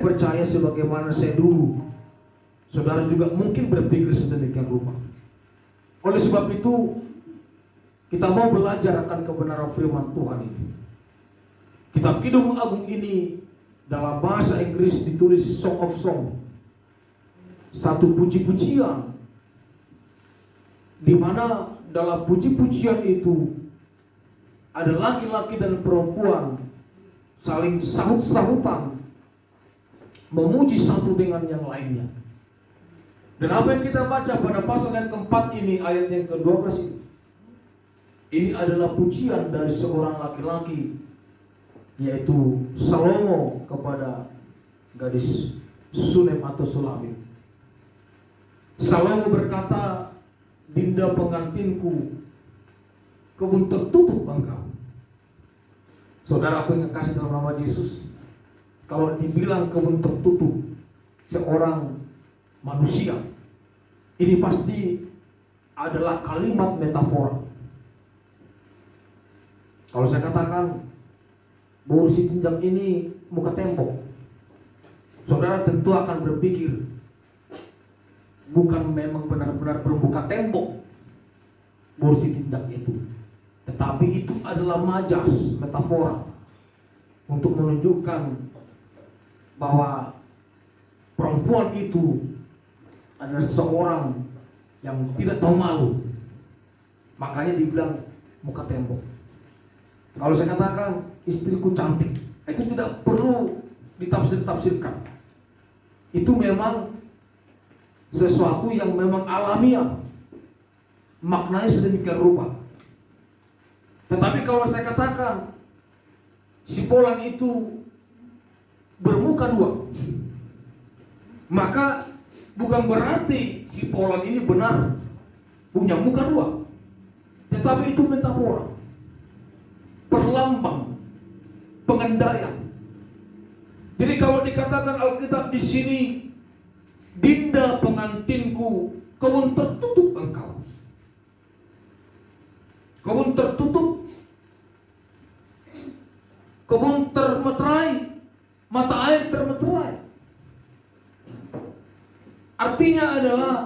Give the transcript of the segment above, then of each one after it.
percaya sebagaimana saya dulu. Saudara juga mungkin berpikir sedemikian rupa. Oleh sebab itu, kita mau belajar akan kebenaran firman Tuhan ini. Kitab Kidung Agung ini dalam bahasa Inggris ditulis Song of Song, satu puji-pujian, di mana dalam puji-pujian itu ada laki-laki dan perempuan saling sahut-sahutan memuji satu dengan yang lainnya. Dan apa yang kita baca pada pasal yang keempat ini, ayat yang ke-12 ini adalah pujian dari seorang laki-laki, yaitu Salomo kepada gadis Sunem atau Sulamit. Salomo berkata, "Dinda pengantinku, kebun tertutup engkau." Saudara, aku yang kasih dalam nama Yesus, kalau dibilang kebun tertutup seorang manusia, ini pasti adalah kalimat metafora. Kalau saya katakan bahwa si tinjak ini muka tembok, saudara tentu akan berpikir bukan memang benar-benar bermuka tembok borsi tinjak itu, tetapi itu adalah majas, metafora untuk menunjukkan bahwa perempuan itu adalah seorang yang tidak tahu malu. Makanya dibilang muka tembok. Kalau saya katakan istriku cantik, itu tidak perlu ditafsir-tafsirkan. Itu memang sesuatu yang memang alamiah, maknanya sedemikian rupa. Tetapi kalau saya katakan si Polan itu bermuka dua, maka bukan berarti si Polan ini benar punya muka dua, tetapi itu metafora, perlambang, pengendaian. Jadi kalau dikatakan Alkitab di sini, "Dinda pengantinku, kebun tertutup engkau." Kebun tertutup, kebun termeterai, mata air termeterai. Artinya adalah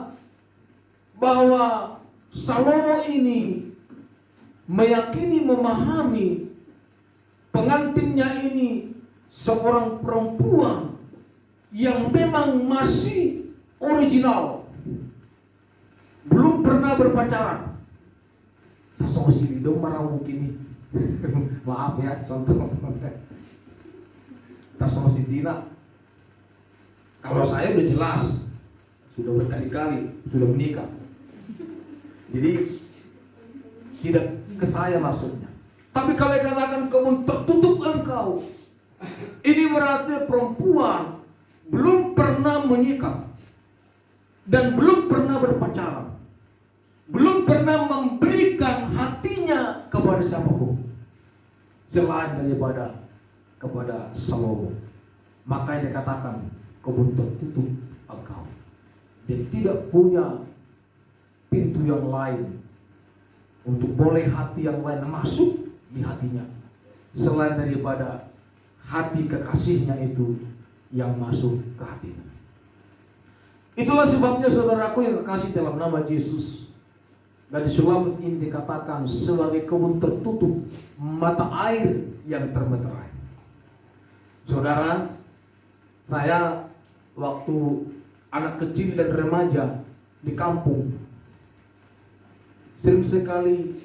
bahwa Salomo ini meyakini, memahami pengantinnya ini seorang perempuan yang memang masih original, belum pernah berpacaran. Sama si Lido marah mungkin. Maaf ya, contoh. Sama si Tina. Kalau saya udah jelas, sudah berkali-kali, sudah menikah. Jadi tidak ke saya maksudnya. Tapi kalau dikatakan kebun tertutup engkau, ini berarti perempuan belum pernah menikah dan belum pernah berpacaran, belum pernah memberikan hatinya kepada siapapun selain daripada kepada Salomo. Makanya dikatakan kebun tertutup engkau. Dia tidak punya pintu yang lain untuk boleh hati yang lain masuk di hatinya selain daripada hati kekasihnya itu yang masuk ke hatinya. Itulah sebabnya saudaraku yang kekasih dalam nama Yesus, gadis Sulamit ini dikatakan sebagai kebun tertutup, mata air yang termeterai. Saudara, saya waktu anak kecil dan remaja di kampung sering sekali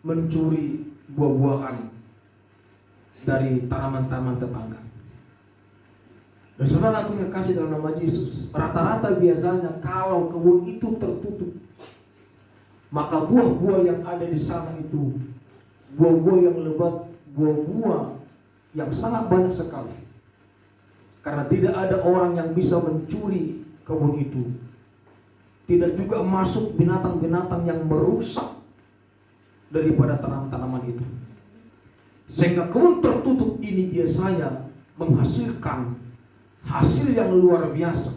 mencuri buah-buahan dari tanaman-tanaman tetangga. Dan saudara aku yang kasih dalam nama Yesus, rata-rata biasanya kalau kebun itu tertutup, maka buah-buah yang ada di sana itu buah-buah yang lebat, buah-buah yang sangat banyak sekali. Karena tidak ada orang yang bisa mencuri kebun itu. Tidak juga masuk binatang-binatang yang merusak daripada tanaman-tanaman itu. Sehingga kebun tertutup ini biasanya menghasilkan hasil yang luar biasa.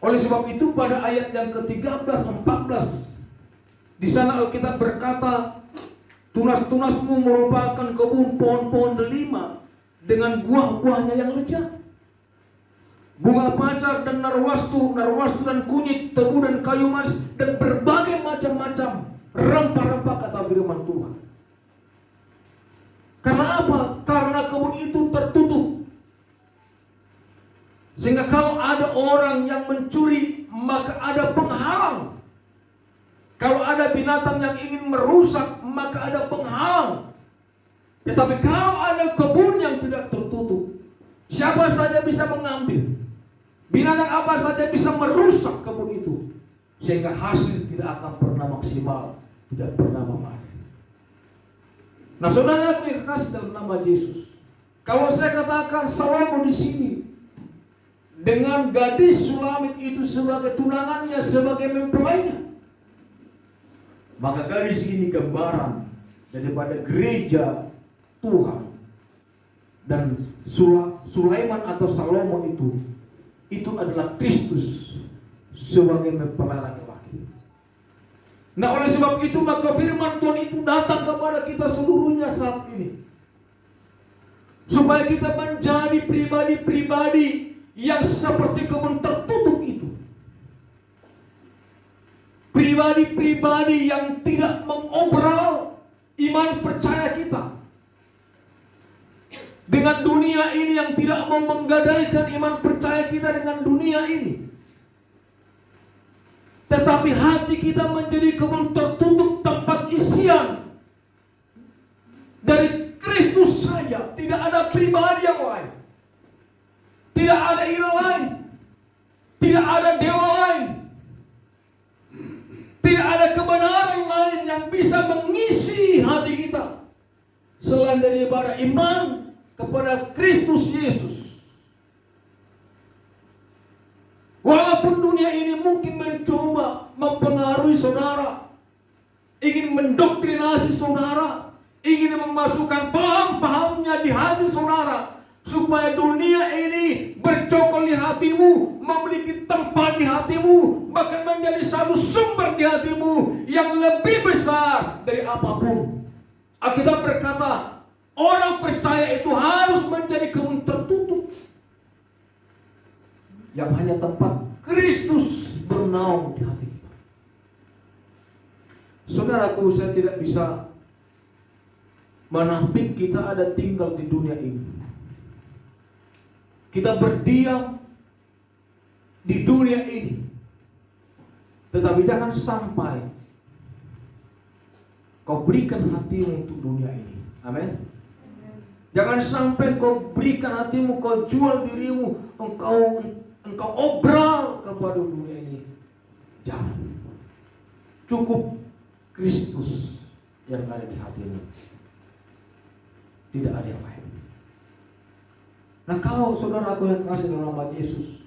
Oleh sebab itu pada ayat yang ke-13, 14 di sana Alkitab berkata, "Tunas-tunasmu merupakan kebun pohon-pohon delima dengan buah-buahnya yang lezat." bunga pacar dan narwastu dan kunyit, tebu dan kayu manis, dan berbagai macam-macam rempah-rempah, kata firman Tuhan. Karena apa? Karena kebun itu tertutup. Sehingga kalau ada orang yang mencuri, maka ada penghalang. Kalau ada binatang yang ingin merusak, maka ada penghalang. Tetapi kalau ada kebun yang tidak tertutup, siapa saja bisa mengambil. Binatang apa saja bisa merusak kebun itu. Sehingga hasil tidak akan pernah maksimal, tidak pernah memanen. Nah, saudara yang kasih dalam nama Yesus, kalau saya katakan Salomo di sini dengan gadis Sulamit itu sebagai tunangannya, sebagai mempelainya, maka gadis ini gambaran daripada gereja Tuhan. Dan Sulaiman atau Salomo itu adalah Kristus sebagai mempelai laki-laki. Nah, oleh sebab itu maka firman Tuhan itu datang kepada kita seluruhnya saat ini, supaya kita menjadi pribadi-pribadi yang seperti kebun tertutup itu. Pribadi-pribadi yang tidak mengobral iman percaya kita dengan dunia ini, yang tidak mau menggadaikan iman percaya kita dengan dunia ini. Tetapi hati kita menjadi kebun tertutup, tempat isian dari Kristus saja. Tidak ada pribadi yang lain, tidak ada ilah lain, tidak ada dewa lain, tidak ada kebenaran lain yang bisa mengisi hati kita selain daripada iman kepada Kristus Yesus. Walaupun dunia ini mungkin mencoba mempengaruhi saudara, ingin mendoktrinasi saudara, ingin memasukkan paham-pahamnya di hati saudara, supaya dunia ini bercokol di hatimu, memiliki tempat di hatimu, bahkan menjadi satu sumber di hatimu yang lebih besar dari apapun. Alkitab berkata, orang percaya itu harus menjadi kebun tertutup yang hanya tempat Kristus bernaung di hati kita. Saudaraku, saya tidak bisa menampik kita ada tinggal di dunia ini. Kita berdiam di dunia ini. Tetapi jangan sampai kau berikan hatimu untuk dunia ini. Amin. Jangan sampai kau berikan hatimu, kau jual dirimu, engkau obral kepada dunia ini. Jangan. Cukup Kristus yang ada di hatimu. Tidak ada yang lain. Nah, kalau saudaraku yang kasih dalam nama Yesus,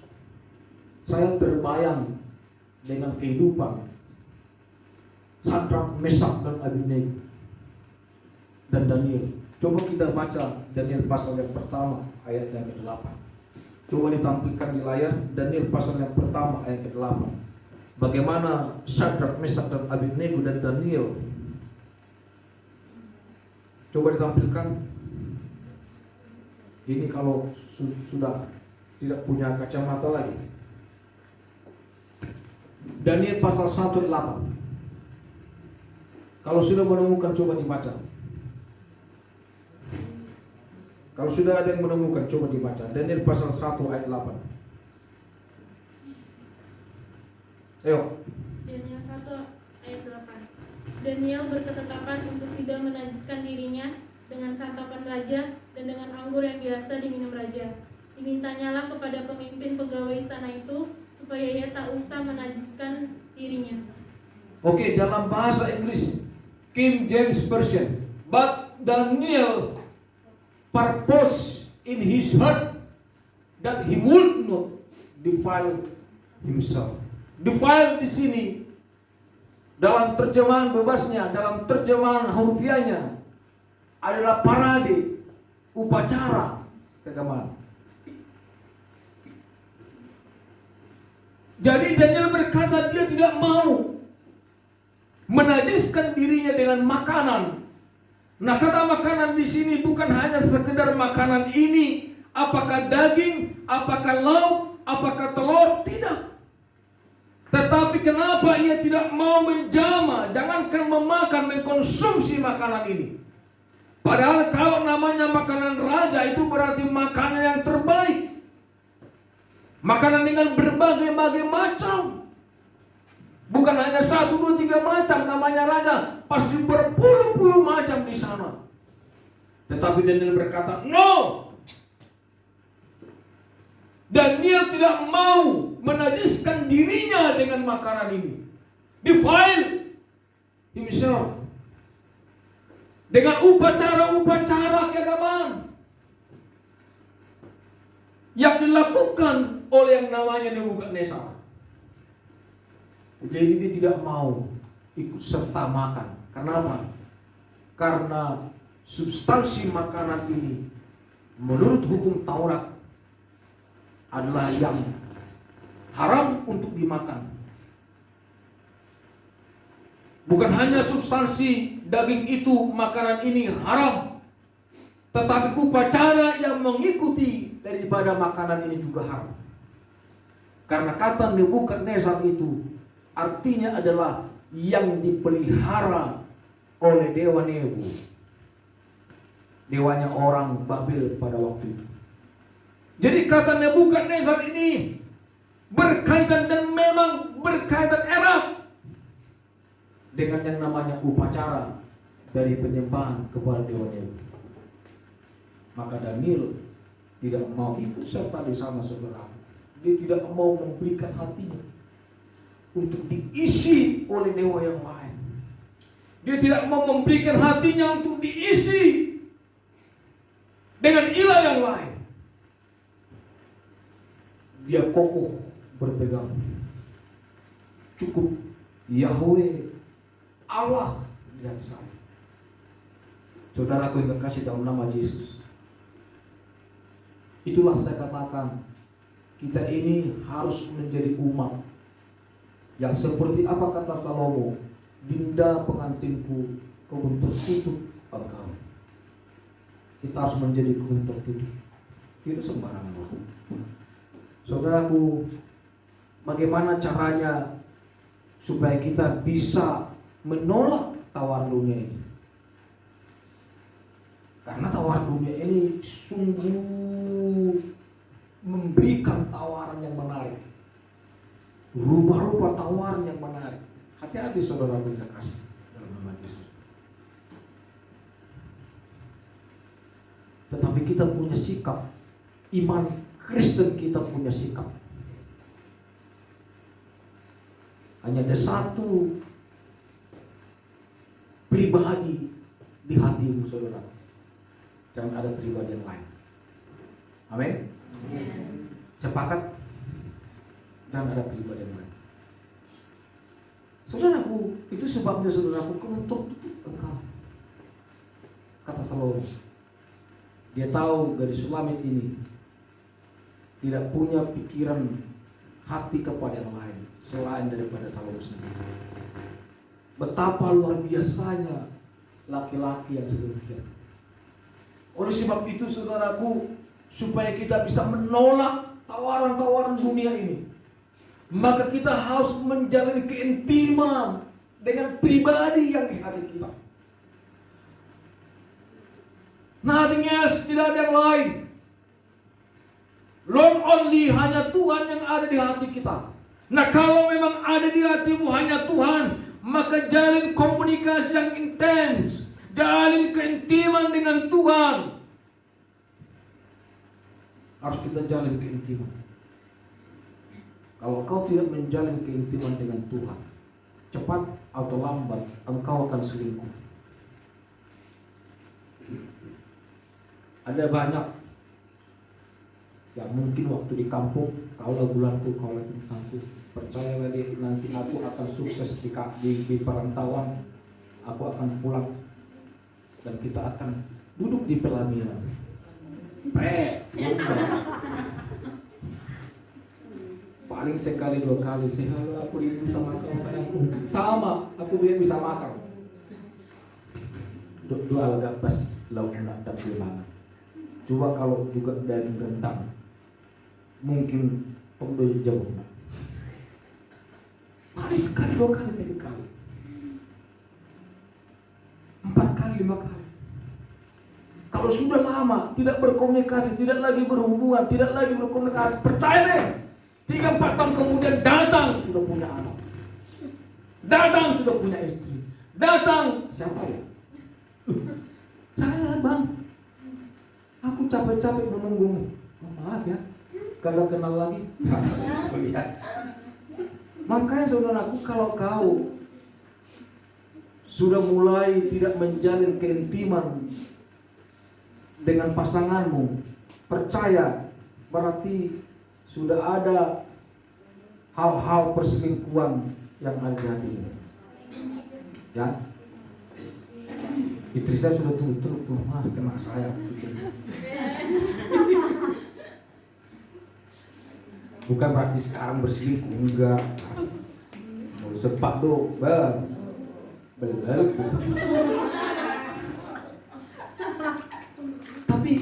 saya terbayang dengan kehidupan Sadrak, Mesak, dan Abednego dan Daniel. Coba kita baca Daniel pasal yang pertama ayat yang ke-8. Coba ditampilkan di layar Daniel pasal yang pertama ayat ke-8. Bagaimana Sadrak, Mesak, dan Abednego dan Daniel. Coba ditampilkan. Ini kalau sudah tidak punya kacamata lagi. Daniel pasal 1 ayat 8. Kalau sudah menemukan coba dibaca. Kalau sudah ada yang menemukan coba dibaca. Daniel pasal 1 ayat 8. Ayo. Daniel 1 ayat 8. Daniel berketetapan untuk tidak menajiskan dirinya dengan santapan raja dan dengan anggur yang biasa diminum raja. Dimintanyalah kepada pemimpin pegawai istana itu supaya ia tak usah menajiskan dirinya. Oke, dalam bahasa Inggris King James Version, but Daniel purpose in his heart that he would not defile himself. Defile di sini dalam terjemahan bebasnya, dalam terjemahan hurufiahnya adalah parade, upacara keagamaan. Jadi Daniel berkata dia tidak mau menajiskan dirinya dengan makanan. Nah, kata makanan di sini bukan hanya sekedar makanan ini, apakah daging, apakah lauk, Apakah telur? Tidak. Tetapi kenapa ia tidak mau menjama? Jangankan memakan, mengkonsumsi makanan ini. Padahal kalau namanya makanan raja itu berarti makanan yang terbaik. Makanan dengan berbagai-bagai macam. Bukan hanya 1, 2, 3 macam namanya raja. Pasti berpuluh-puluh macam di sana. Tetapi Daniel berkata, no! Daniel tidak mau menajiskan dirinya dengan makanan ini. Defile himself. Dengan upacara-upacara keagamaan yang dilakukan oleh yang namanya Nebukadnezar. Jadi dia tidak mau ikut serta makan. Kenapa? Karena substansi makanan ini menurut hukum Taurat adalah yang haram untuk dimakan. Bukan hanya substansi daging itu, makanan ini haram, tetapi upacara yang mengikuti daripada makanan ini juga haram. Karena kata Nebukadnezar itu artinya adalah yang dipelihara oleh dewa Nebu, dewanya orang Babel pada waktu itu. Jadi kata Nebukadnezar ini berkaitan dan memang berkaitan erat dengan yang namanya upacara dari penyembahan kepada dewa Nebu. Maka Daniel tidak mau ikut serta di sana, saudara. Dia tidak mau memberikan hatinya untuk diisi oleh dewa yang lain. Dia tidak mau memberikan hatinya untuk diisi dengan ilah yang lain. Dia kokoh berpegang. Cukup Yahweh Allah di hati saya. Saudaraku yang terkasih dalam nama Yesus. Itulah saya katakan, kita ini harus menjadi umat yang seperti apa kata Salomo, dinda pengantinku kebun tertutup engkau. Kita harus menjadi kebun tertutup. Tidak sembarangan. Saudaraku, bagaimana caranya supaya kita bisa menolak tawaran dunia ini? Karena tawaran dunia ini sungguh memberikan tawaran yang menarik, rupa-rupa tawaran yang menarik. Hati-hati saudara yang kasih dalam nama Yesus. Tetapi kita punya sikap, iman Kristen kita punya sikap. Hanya ada satu pribadi di hatimu, saudara. Jangan ada pribadi yang lain. Amin. Sepakat? Jangan ada pribadi yang lain. Saudaraku, itu sebabnya saudaraku untuk engkau. Kata Salomo. Dia tahu gadis Sulamit ini tidak punya pikiran hati kepada yang lain selain daripada Salomo sendiri. Betapa luar biasanya laki-laki yang sedemikian. Oleh sebab itu saudaraku, supaya kita bisa menolak tawaran-tawaran dunia ini, maka kita harus menjalani keintiman dengan pribadi yang di hati kita. Nothing else, tidak ada yang lain. Lord only, hanya Tuhan yang ada di hati kita. Nah, kalau memang ada di hatimu hanya Tuhan, maka jalin komunikasi yang intens, jalin keintiman dengan Tuhan. Harus kita jalin keintiman. Kalau kau tidak menjalin keintiman dengan Tuhan, cepat atau lambat engkau akan selingkuh. Ada banyak yang mungkin waktu di kampung, kaulah bulanku, kaulah bintangku, percayalah dia, nanti aku akan sukses di perantauan, aku akan pulang dan kita akan duduk di pelaminan. Paling sekali 2 kali sih, aku dia bisa makan sayangku. Sama, aku dia bisa makan. Dua algabas lauk dan bilangan. Coba kalau juga daging rendang, mungkin Om udah jauh. Kali sekali, 2 kali, 3 kali, 4 kali, 5 kali. Kalau sudah lama tidak berkomunikasi, tidak lagi berhubungan, tidak lagi berkomunikasi, percaya deh, 3-4 tahun kemudian datang sudah punya anak, datang sudah punya istri, datang siapa ya? Saya bang, aku capek-capek menunggumu. Oh, maaf ya, kagak kenal lagi. Makanya saudaraku, kalau kau sudah mulai tidak menjalin keintiman dengan pasanganmu, percaya berarti sudah ada hal-hal perselingkuhan yang ada di hatimu. Ya, istri saya sudah tutup tuh, kena saya. Bukan berarti sekarang berselingkuh, enggak. Mau sepak do, balik. Tapi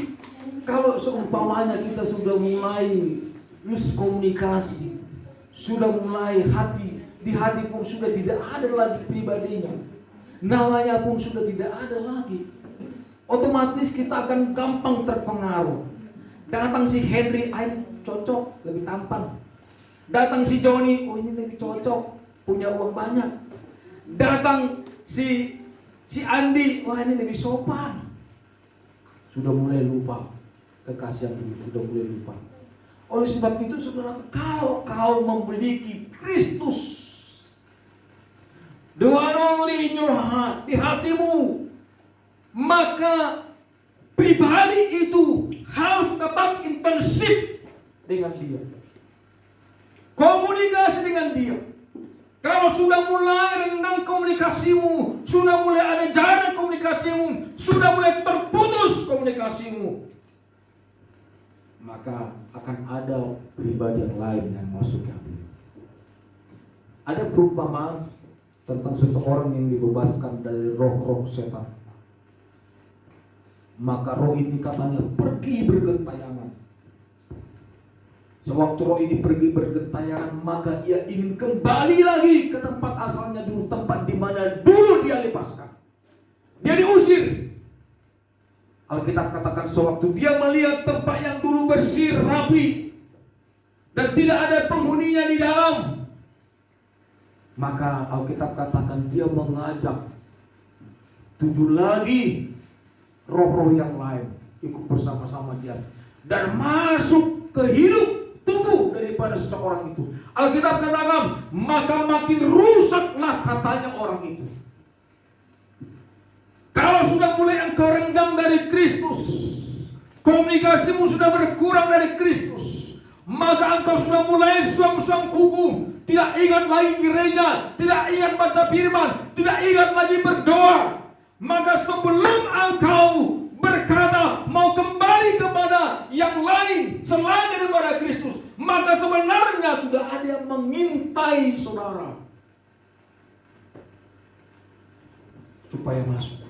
kalau seumpamanya kita sudah mulai miskomunikasi, sudah mulai di hati pun sudah tidak ada lagi pribadinya, namanya pun sudah tidak ada lagi, otomatis kita akan gampang terpengaruh. Datang si Henry, ini cocok, lebih tampan. Datang si Johnny, oh ini lebih cocok, punya uang banyak. Datang si Andi, wah ini lebih sopan. Sudah mulai lupa kekasih yang dulu, sudah mulai lupa. Oleh sebab itu saudara, kalau kau memiliki Kristus, the one only in your heart, di hatimu, maka pribadi itu harus tetap intensif dengan dia, komunikasi dengan dia. Kalau sudah mulai renggang komunikasimu, sudah mulai ada jarak komunikasimu, sudah mulai terputus komunikasimu, maka akan ada pribadi yang lain yang masuk ke hatimu. Ada perumpamaan tentang seseorang yang dibebaskan dari roh-roh setan. Maka roh ini katanya pergi bergentayangan. Sewaktu roh ini pergi bergentayangan, maka ia ingin kembali lagi ke tempat asalnya dulu, tempat di mana dulu dia lepaskan. Dia diusir. Alkitab katakan sewaktu dia melihat tempat yang dulu bersih, rapi, dan tidak ada penghuninya di dalam, maka Alkitab katakan dia mengajak 7 lagi roh-roh yang lain ikut bersama-sama dia dan masuk ke hidup tubuh daripada seseorang itu. Alkitab katakan maka makin rusaklah katanya orang itu. Kalau sudah mulai engkau renggang dari Kristus, komunikasimu sudah berkurang dari Kristus, maka engkau sudah mulai suam-suam kuku, tidak ingat lagi gereja, tidak ingat baca firman, tidak ingat lagi berdoa. Maka sebelum engkau berkata mau kembali kepada yang lain selain daripada Kristus, maka sebenarnya sudah ada yang mengintai saudara supaya masuk.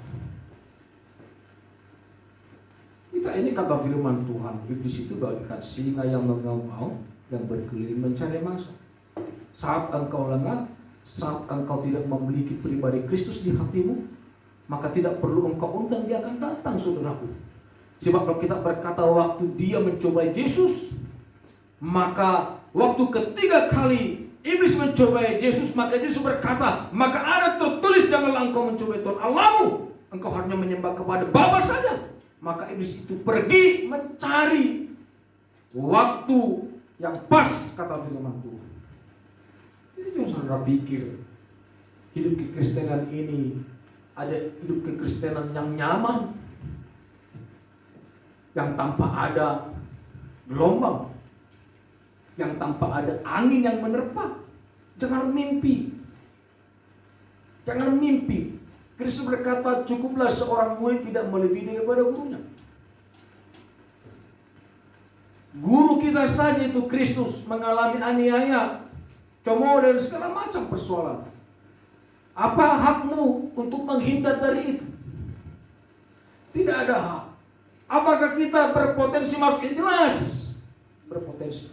Kita ini kata firman Tuhan, iblis itu bagaikan singa yang mengaum-ngaum dan berkeliling mencari mangsa. Saat engkau lengah, saat engkau tidak memiliki pribadi Kristus di hatimu, maka tidak perlu engkau undang, dia akan datang saudaraku. Sebab kalau kita berkata waktu dia mencobai Yesus, maka waktu ketiga kali iblis mencobai Yesus, maka Yesus berkata, maka ada tertulis janganlah engkau mencobai Tuhan Allahmu, engkau hanya menyembah kepada Bapa saja. Maka iblis itu pergi mencari waktu yang pas kata firman Tuhan. Ini yang saudara pikir hidup kekristenan ini ada hidup kekristenan yang nyaman, yang tanpa ada gelombang, yang tanpa ada angin yang menerpa. Jangan mimpi. Jangan mimpi. Kristus berkata, cukuplah seorang murid tidak melebihi daripada gurunya. Guru kita saja itu Kristus mengalami aniaya, cemooh dan segala macam persoalan. Apa hakmu untuk menghindar dari itu? Tidak ada hak. Apakah kita berpotensi masuk? Jelas berpotensi.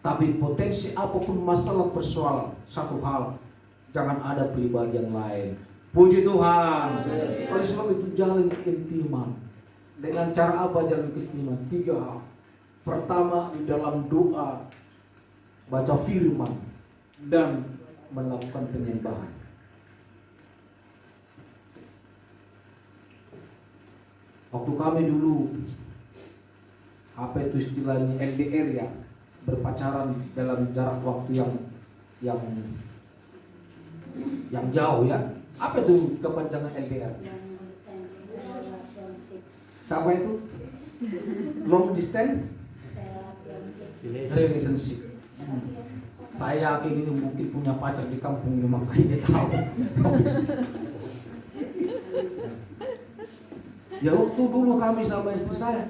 Tapi potensi apapun masalah persoalan, satu hal, jangan ada pribadi yang lain. Puji Tuhan. Oleh sebab itu jalan keintiman. Dengan cara apa jalan keintiman? 3 hal. Pertama, di dalam doa, baca firman, dan melakukan penyembahan. Waktu kami dulu, apa itu istilahnya LDR ya, berpacaran dalam jarak waktu yang jauh ya. Apa itu kepanjangan LDR? Siapa itu? Long distance relationship. Saya yakin ini mungkin punya pacar di kampung ini, makanya dia tahu. Ya waktu dulu kami sama istri saya,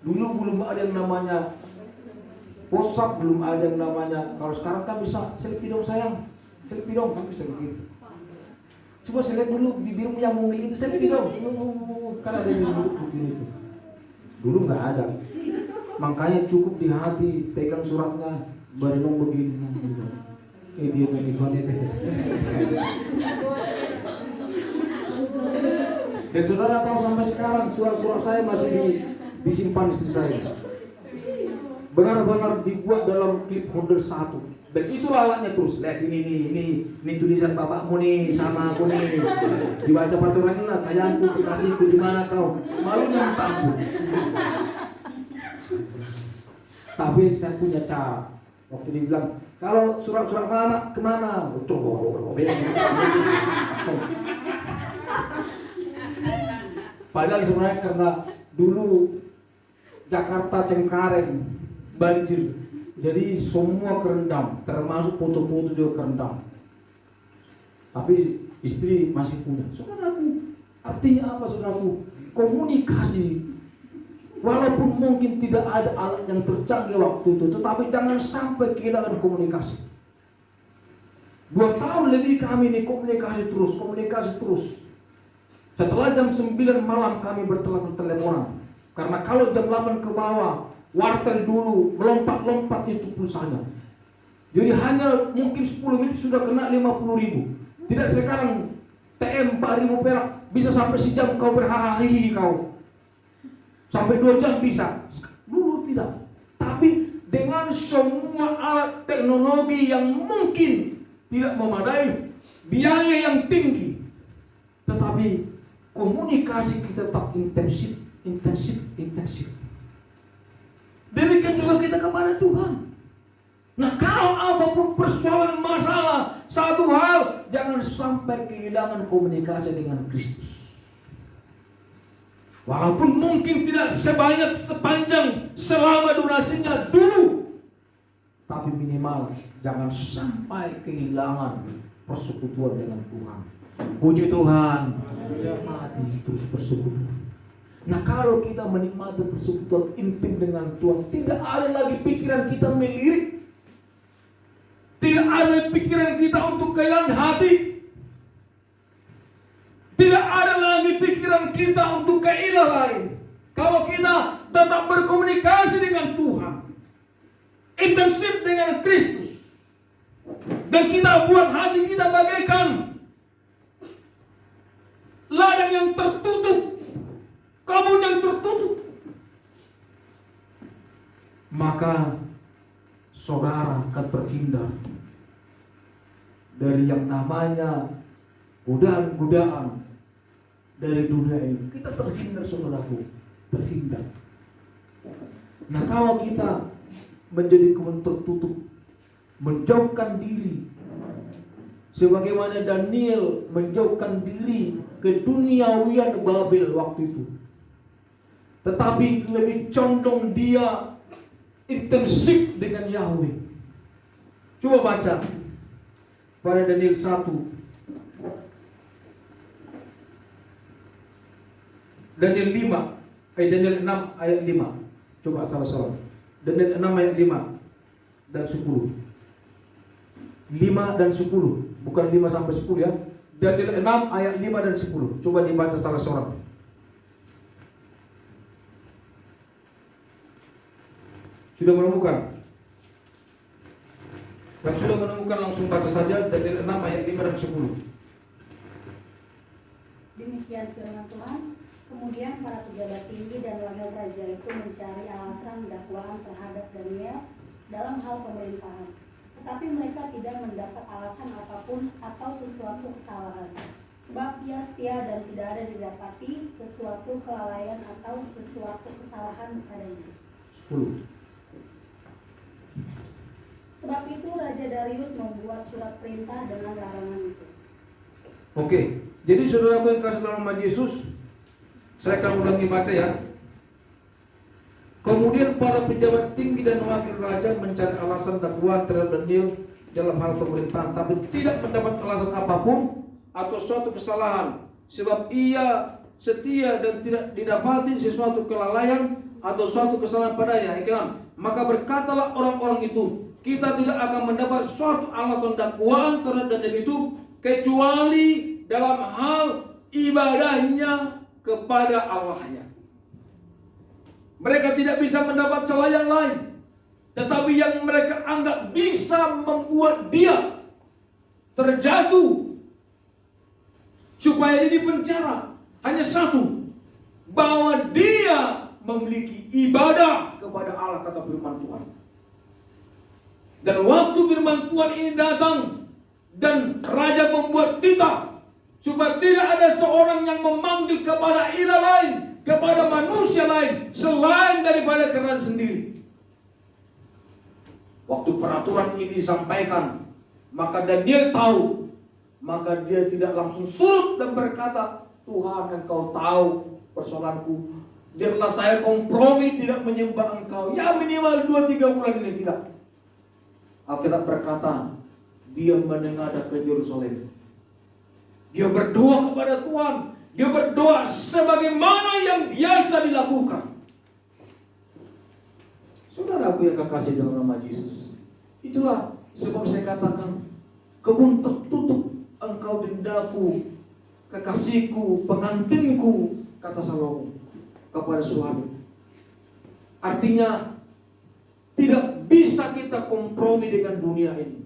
dulu belum ada yang namanya WhatsApp, belum ada yang namanya, kalau sekarang kan bisa selfie dong sayang, selfie dong, kan bisa begitu. Coba saya lihat dulu bibirmu yang mungil itu, selfie dong, kan ada yang dulu begini itu. Dulu nggak ada, makanya cukup di hati pegang suratnya, barenong begini. Dia begitu. Dan saudara tahu sampai sekarang surat-surat saya masih disimpan istri saya. Benar-benar dibuat dalam clip holder 1. Dan itulah alatnya terus. Lihat ini tulisan bapakmu nih sama aku nih. Dibaca peraturan lah, sayangku, kekasihku, di mana kau? Malunya minta ampun. Tapi saya punya cara. Waktu dia bilang, kalau surat-surat mana kemana? Padahal sebenarnya karena dulu Jakarta Cengkareng banjir, jadi semua kerendam, termasuk foto-foto juga kerendam. Tapi istri masih punya. Saudaraku, artinya apa saudaraku? Komunikasi. Walaupun mungkin tidak ada alat yang tercanggih waktu itu, tetapi jangan sampai kehilangan komunikasi. 2 tahun lebih kami ini komunikasi terus. Setelah jam 9 malam kami berteleponan. Karena kalau jam 8 ke bawah, wartel dulu, melompat-lompat itu pulsanya. Jadi hanya mungkin 10 menit sudah kena 50.000. Tidak sekarang TM 4.000 perak, bisa sampai sejam kau berhahahi kau. Sampai 2 jam bisa. Dulu tidak. Tapi dengan semua alat teknologi yang mungkin tidak memadai, biaya yang tinggi, tetapi komunikasi kita tetap intensif. Demikian juga kita kepada Tuhan. Nah, kalau apapun persoalan masalah, satu hal, jangan sampai kehilangan komunikasi dengan Kristus. Walaupun mungkin tidak sebanyak sepanjang selama durasinya dulu, tapi minimal jangan sampai kehilangan persekutuan dengan Tuhan. Puji Tuhan. Mati terus persekutuan. Nah, kalau kita menikmati persekutuan intim dengan Tuhan, tidak ada lagi pikiran kita melirik, tidak ada pikiran kita untuk kehilangan hati, tidak ada lagi pikiran kita untuk keilah lain. Kalau kita tetap berkomunikasi dengan Tuhan, intensif dengan Kristus, dan kita buat hati kita bagaikan ladang yang tertutup, kebun yang tertutup, maka saudara akan terhindar dari yang namanya godaan-godaan dari dunia ini. Kita terhindar, saudaraku, terhindar. Nah, kalau kita menjadi kebun tertutup, menjauhkan diri, sebagaimana Daniel menjauhkan diri ke duniawian Babel waktu itu, tetapi lebih condong dia intensif dengan Yahweh. Coba baca pada Daniel 1, Daniel 6 ayat 5. Coba salah. Daniel 6 ayat 5 dan 10. 5 dan 10, bukan 5 sampai 10 ya. Daniel 6 ayat 5 dan 10. Coba dibaca salah seorang. Sudah menemukan? Yang sudah menemukan langsung baca saja Daniel 6 ayat 5 dan 10. Demikian firman Tuhan. Kemudian para pejabat tinggi dan wakil raja itu mencari alasan dakwaan terhadap Daniel dalam hal pemerintahan. Tetapi mereka tidak mendapat alasan apapun atau sesuatu kesalahan. Sebab ia setia dan tidak ada didapati sesuatu kelalaian atau sesuatu kesalahan padanya. 10. Sebab itu Raja Darius membuat surat perintah dengan larangan itu. Oke, jadi saudaraku yang kasih dalam nama Yesus, saya akan ulangi baca ya. Kemudian para pejabat tinggi dan wakil raja mencari alasan dakwaan terhadap Daniel dalam hal pemerintahan, tapi tidak mendapat alasan apapun atau suatu kesalahan, sebab ia setia dan tidak didapati sesuatu kelalaian atau suatu kesalahan padanya. Maka berkatalah orang-orang itu, kita tidak akan mendapat suatu alasan dakwaan terhadap Daniel itu kecuali dalam hal ibadahnya kepada Allahnya. Mereka tidak bisa mendapat celah yang lain, tetapi yang mereka anggap bisa membuat dia terjatuh supaya dia dipenjara hanya satu, bahwa dia memiliki ibadah kepada Allah, kata firman Tuhan. Dan waktu firman Tuhan ini datang dan raja membuat titah supaya tidak ada seorang yang memanggil kepada ilah lain, kepada manusia lain selain daripada kerajaan sendiri. Waktu peraturan ini disampaikan, maka Daniel tahu, maka dia tidak langsung surut dan berkata, Tuhan, Engkau tahu persoalanku, biarlah saya kompromi tidak menyembah Engkau, ya minimal 2-3 bulan ini tidak. Alkitab berkata, dia menengadah ke Yerusalem. Dia berdoa kepada Tuhan. Dia berdoa sebagaimana yang biasa dilakukan. Saudaraku yang kekasih dalam nama Yesus, itulah sebab saya katakan, kebun tertutup engkau dendaku, kekasihku, pengantinku, kata Salomo kepada suami. Artinya tidak bisa kita kompromi dengan dunia ini.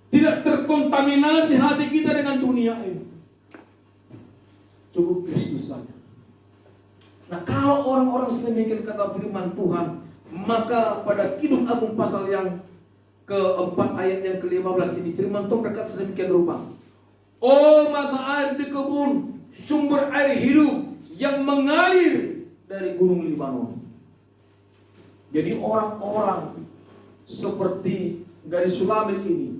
Tidak terkontaminasi hati kita dengan dunia ini. Cukup Kristus saja. Nah, kalau orang-orang sedemikian kata firman Tuhan, maka pada Kidung Agung pasal yang keempat ayat yang ke-15 ini, firman Tuhan berkata sedemikian rupa. Oh mata air di kebun, sumber air hidup yang mengalir dari gunung Libanon. Jadi orang-orang seperti Gadis Sulamit ini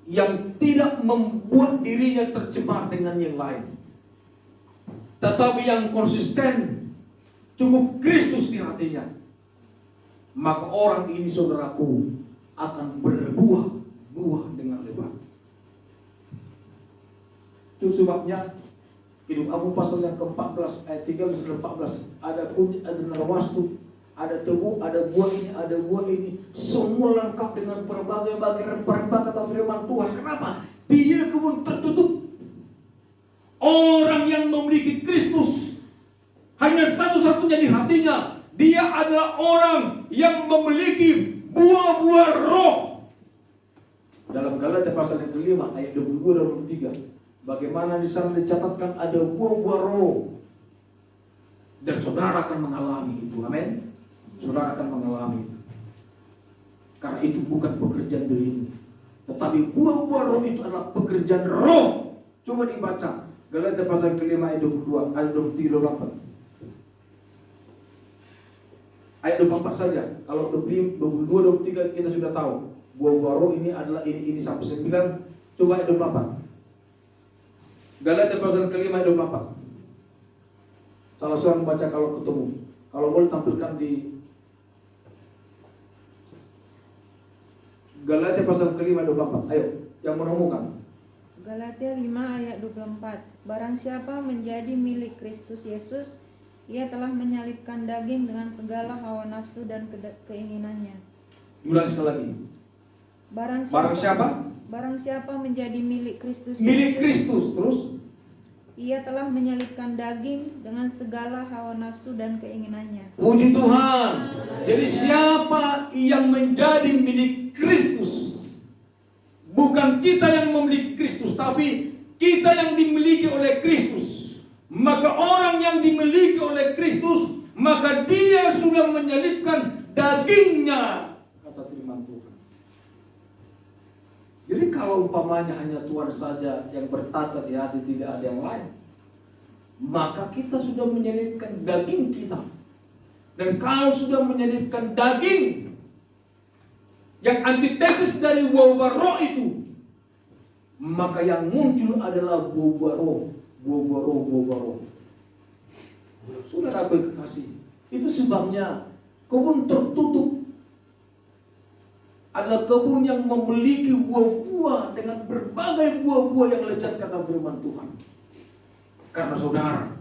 yang tidak membuat dirinya tercemar dengan yang lain, tetapi yang konsisten, cukup Kristus di hatinya, maka orang ini, saudaraku, akan berbuah dengan lebat. Itu sebabnya Kidung Agung pasal yang ke-14 ayat 13 dan 14, ada kunyit, ada narwastu, ada tebu, ada buah ini, ada buah ini, semua lengkap dengan berbagai-bagai rempah-rempah, kata firman Tuhan. Kenapa? Dia kebun tertutup. Orang yang memiliki Kristus hanya satu-satunya di hatinya, dia adalah orang yang memiliki buah-buah roh. Dalam Galatia pasal yang ke-5 ayat 22 dan 23, bagaimana di sana dicatatkan ada buah-buah roh, dan saudara akan mengalami itu. Amin. Saudara akan mengalami itu. Karena itu bukan pekerjaan dirimu, tetapi buah-buah roh itu adalah pekerjaan roh. Coba dibaca Galatia pasal ke-5 ayat 22, ayat 23, 24. Ayat 24 saja. Kalau 22, 23 kita sudah tahu. Buah-buah roh ini adalah ini sampai 9. Coba ayat 24. Galatia pasal ke-5 ayat 24. Salah seorang membaca kalau ketemu. Kalau boleh tampilkan di Galatia pasal ke-5 ayat 24. Ayo, yang menemukan. Galatia 5 ayat 24. Barang siapa menjadi milik Kristus Yesus, ia telah menyalibkan daging dengan segala hawa nafsu dan keinginannya. Ulang sekali lagi. Barang siapa menjadi milik Kristus Yesus, milik Kristus, terus ia telah menyalibkan daging dengan segala hawa nafsu dan keinginannya. puji Tuhan. Jadi siapa yang menjadi milik Kristus? Bukan kita yang memiliki Kristus, tapi kita yang dimiliki oleh Kristus. Maka orang yang dimiliki oleh Kristus, maka dia sudah menyelipkan dagingnya, kata firman Tuhan. Jadi kalau umpamanya hanya Tuhan saja yang bertata di hati, tidak ada yang lain, maka kita sudah menyelipkan daging kita. Dan kalau sudah menyelipkan daging yang antitesis dari buah-buah roh itu, maka yang muncul adalah buah-buah roh, buah-buah roh, buah-buah roh. Saudara kekasih, itu sebabnya kebun tertutup adalah kebun yang memiliki buah-buah dengan berbagai buah-buah yang lezat, kata firman Tuhan. Karena saudara,